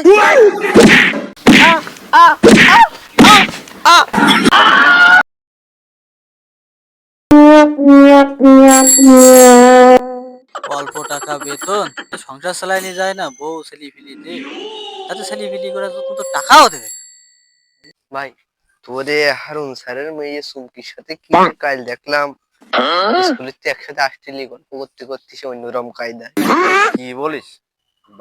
যাই। অল্প টাকা বেতন, সংসার চালাই নিয়ে যায় না, বউ ছেলে ফিলি দে, তাতে ছেলে ফিলি করে তো টাকাও দেবে। ভাই তোরে হারুন স্যারের মেয়ে সুমকির সাথে কি কাল দেখলাম, স্কুলের তো একসাথে আসছিলি, গল্প করতে করতে সে অন্যরকম কায়দায়। কি বলিস?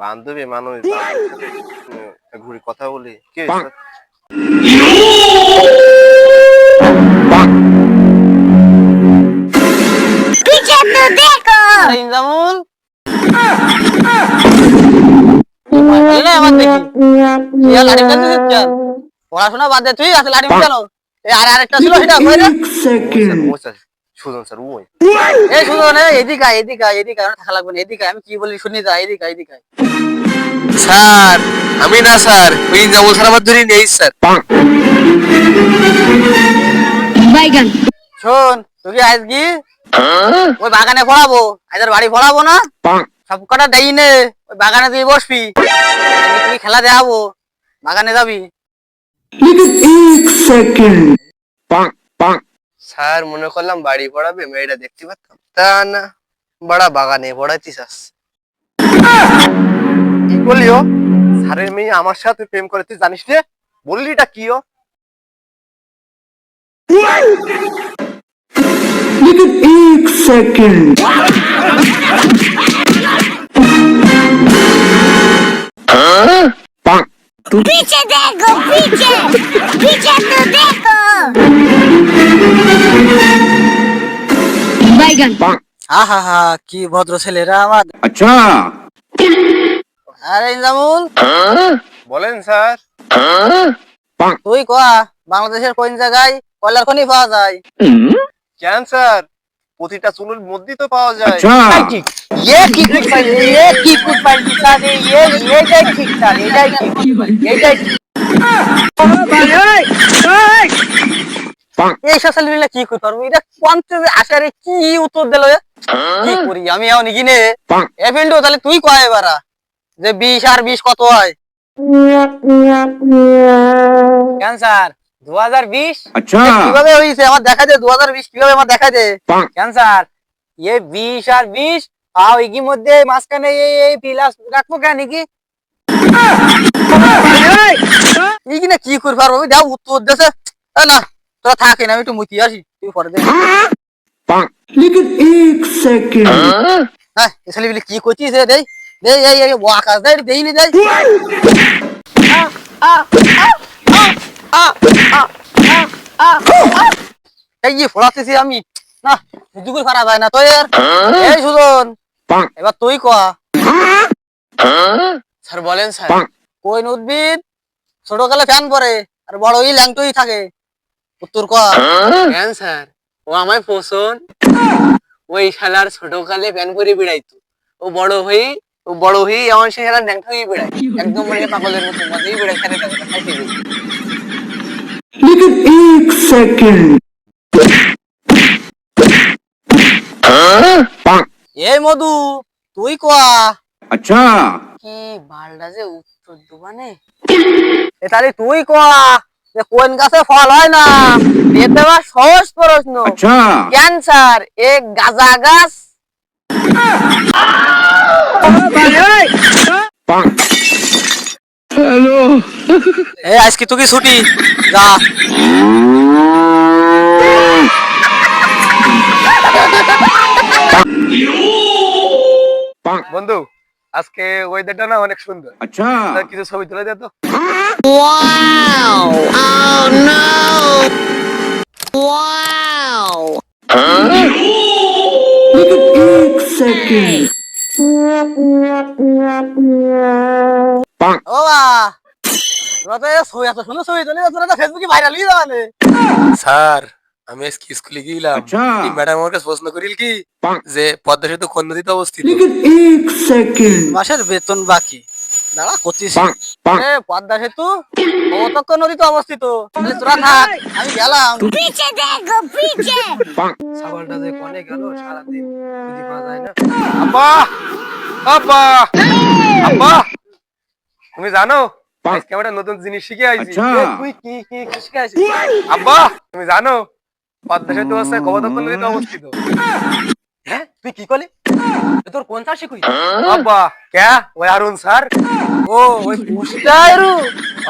বান্ধবী মানুষ, বান্ধবীর সাথে ঘুরি কথা বলি, কি হয়েছে? আরে ইনজামুল, আমার দেখি লাঠি চালিয়ে চল, পড়াশোনা বাদ দে, তুই আছে লাঠি চালো। আর আরেকটা ছিল সেটা কইরা সুজন স্যার ওই এই শুনো না, এদিকে আয়, এদিকে আয়, এদিকে আয়, থাকা লাগবে না, এদিকে আয়, আমি কি বলি শুনি, যা এদিকে আয়, এদিকে আয়। স্যার আমি না স্যার, ওই জামুল স্যার আমার ধরে নেই স্যার। বাইগান শোন, তুই আজকে ওই বাগানে পড়াবো, আজকের বাড়ি পড়াবো না, সব কটা দেই নে, ওই বাগানে তুই বসবি, তুই খেলা দেখাবো, বাগানে যাবি। স্যার মনে করলাম বাড়ি পড়াবে, মেয়েটা দেখতে পারতাম, তা না, বড়া বাগানে পড়াইতে চাস। কি বলিও? স্যারের মেয়ে আমার সাথে প্রেম করে, তুই জানিস রে? বললিটা কি ও? पीछे देखो पीछे पीछे तो देखो बैगन হা হা হা, কি ভদ্র ছেলেরা আমার। अच्छा আরে ইনজামুল, বলেন স্যার। তুই কয়া বাংলাদেশের কোন জায়গায় কয়লার খনি পাওয়া যায়? কেন স্যার, প্রতিটা চুলের মধ্যেই তো পাওয়া যায়। अच्छा ये কি ঠিক পাইলি, ये কি ঠিক পাইলি সাদে, এইটাই ঠিক সাদে, এইটাই ঠিক, এইটাই ঠিক। এই সোশ্যাল মিডিয়া কি কই পারবো, এটা কোনতে আসারে কি উত্তর দিল, কি করি আমি এখন কিনে এ ফিল্ডও, তাহলে তুই কয় এবারা যে 20 আর 20 কত হয়? কেন স্যার 2020 अच्छा কিভাবে হইছে আমার দেখা দে, 2020 কিভাবে আমার দেখা দে। কেন স্যার ये 20 আর 20 আও এই মধ্যে মাঝখানে এই প্লাস রাখবো কেন কি? এই কিনা কি করে পারবো, আমি দাও উত্তর দেছে। না তোরা থাকে না, আমি একটু মুতি আসি, তুই পরে দে। लेकिन एक सेकंड হ্যাঁ এসলি বলি কি কইছিস রে, দেই দেই, এই ও আকাশ দেই দেই নি দেই। এই যে ফোড়াতেছি আমি, না দুগুর ফারা যায় না তো এর। এই সুজন, এবার তুই কয়া। স্যার বলেন স্যার। কোন উদ্ভিদ ছোটকালে ফ্যান পরে আর বড় হই ল্যাংটই থাকে? উত্তর কয়া। কেন স্যার, ও আমায় পছন্দ, ওই শালার ছোটকালে প্যান করে বেড়াইতো, ও বড় হই আমার সে শালার ন্যাংটা হয়ে বেড়ায়, একদম মানে পাগলের মতো মজেই বেড়ায়, খেলে খাইতে গেছে। लेकिन एक सेकंड এই মধু, তুই কয়া। अच्छा কি বালটা যে উত্তর দোকানে, এ তাহলে তুই কয়া যে কোন গাছে ফল হয় না? এতে বা সহজ প্রশ্ন। अच्छा ক্যান্সার এক গাঁজা গাছ। हेलो এই আজকে তুই কি ছুটি, যা। বন্ধু, আজকে ওয়েদারটা না অনেক সুন্দর, अच्छा তা কিছু ছবি তুলে দে তো। लेकिन एक सेकंड ও বা তোরা তো ছবি এত সুন্দর ছবি তুলি, তোরা তো ফেসবুকে ভাইরাল হয়ে যাবে। স্যার আমি আজকে স্কুলে গিয়েছিলাম, अच्छा ম্যাডাম আমার কাছে প্রশ্ন করিল কি যে পদ্মা সেতু কোন নদীতে অবস্থিত। लेकिन एक सेकंड মাসের বেতন বাকি, দাঁড়া করছিস। এ পদ্মা সেতু কতক্ষ নদীতে অবস্থিত, তাহলে তোরা থাক, আমি গেলাম। पीछे देखो पीछे ছাগলটা যে কোনে গেল সারাদিন খুঁজে পাওয়া যায় না। আব্বা, আব্বা, আব্বা, তুমি জানো আজকে আমরা একটা নতুন জিনিস শিখে আইছি। अच्छा তুই কি কি কি শিখে আছিস? আব্বা তুমি জানো পদ্মা সেতু হচ্ছে গোবর্ধন নদীতে অবস্থিত। হ্যাঁ তুই কি করলি? এ তোর কোন স্যার শিখুই? আব্বা কে ওই হারুন স্যার। ও ওই পুষ্টায়রু।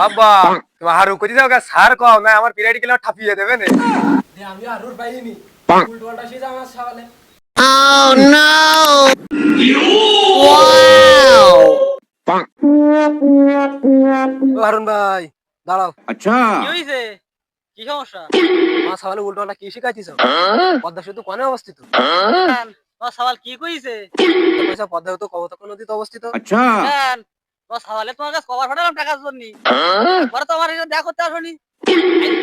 আব্বা তুমি হারু কই যাও গা স্যার কও না আমার পিরিয়ড গেলে ঠাপিয়ে দেবে না। আমি আরুর পাইনি উল্টোটা শিখে আমার সকালে। ও হারুন ভাই দাঁড়াও। अच्छा কি হইছে? কি সমস্যা? আমার সকালে উল্টোটা কি শিখাইছিস? পদ্মা সেতু কোনে অবস্থিত? কেন? তোমার সওয়াল কি কইছে? পয়সা পদ্মা সেতু কবতক নদীতে অবস্থিত। अच्छा কেন? তোমার সওয়ালে তোমার কাছে কভার ফাটালাম টাকার জন্য। একবার তো আমার এটা দেখা করতে আসনি।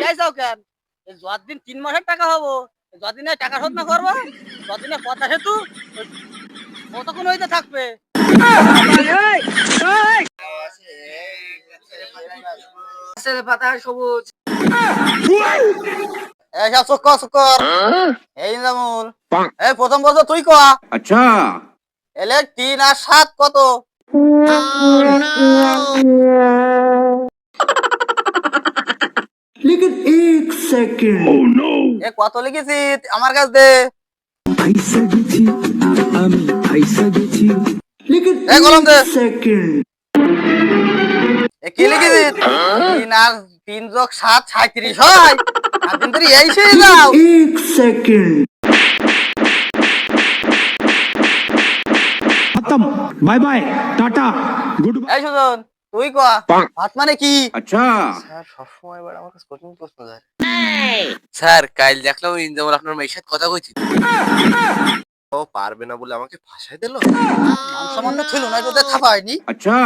যাই যাও কেন? এই যতদিন 3 মাসের টাকা হবো, যতদিনে টাকা শোধ না করবো, ততদিনে পদ্মা সেতু কতক্ষণ হইতে থাকবে। পাতা সবুজ। এইসব চক্কর এই যেমন এই প্রথম বছর তুই কয়া अच्छा এলে 3 আর 7 কত? लेकिन एक सेकंड এ কত লিখেছি আমার কাছে দে। ऐसा गीची আমি ऐसा गीची लेकिन ए, कलम दे। एक सेकंड এ কি লিখেছি? 3 আর 3 যোগ 7 37 হয়। আর দিন ধরে এই সেই যাও। एक सेकंड खत्म बाय बाय टाटा गुड এই সুজন তুই কয়া ভাত মানে কি? अच्छा স্যার সবসময় এবার আমার কাছে কঠিন প্রশ্ন যায়। স্যার কাল দেখলাম যেমন আপনার মেয়ের সাথে কথা কইছি। ও পারবে না বলে আমাকে ফাঁসাই দিল। মান সম্মান তো ছিল না তোদের থাপা হয়নি। अच्छा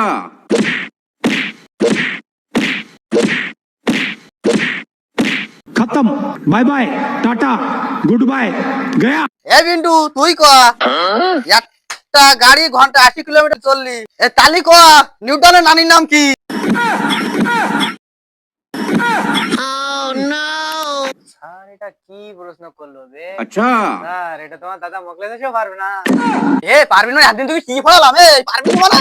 खत्म bye bye tata goodbye गया এ বিন্টু তুই কয়া একটা গাড়ি ঘন্টা 80 কিলোমিটার চললি। এ তালি কয়া নিউটনের নানির নাম কি? স্যার এটা কি প্রশ্ন করলো রে? अच्छा স্যার এটা তোমার দাদা মকলে দেশেও পারবে না। এ পারবি না একদিন তুই কি পড়ালাম এ পারবি না মানে?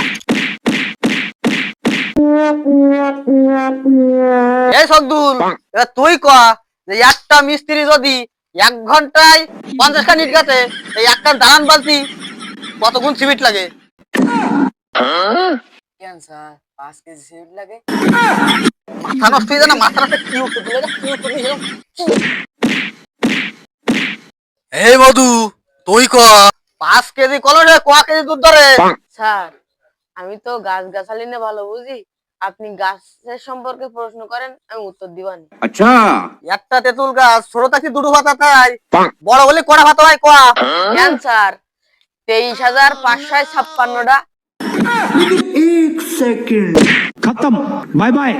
এই সকদুল এবার তুই কয়া যে একটা মিস্ত্রি যদি 1 ঘন্টায় 50 খান ইট গাছে এই একটা দালান বালতি কত গুণ সিমেন্ট লাগে? কেন স্যার 5 কেজি সিমেন্ট লাগে? মাথা নষ্ট হয়ে যায় না? মাথা নষ্ট কি উঠতে দিলে কি উঠতে দিলে? এই মধু তুই ক 5 কেজি কলরে ক কেজি দুধ ধরে? স্যার আমি তো গাছ গাছালি নিয়ে ভালো বুঝি, আপনি গাছের সম্পর্কে প্রশ্ন করেন আমি উত্তর দিবানি। अच्छा একটা তেঁতুল গাছ ছোট থাকি দুটো পাতা তাই বড় হলে কড়া পাতা হয় কোয়া? কেন স্যার 23,556টা। लेकिन एक सेकंड खत्म बाय बाय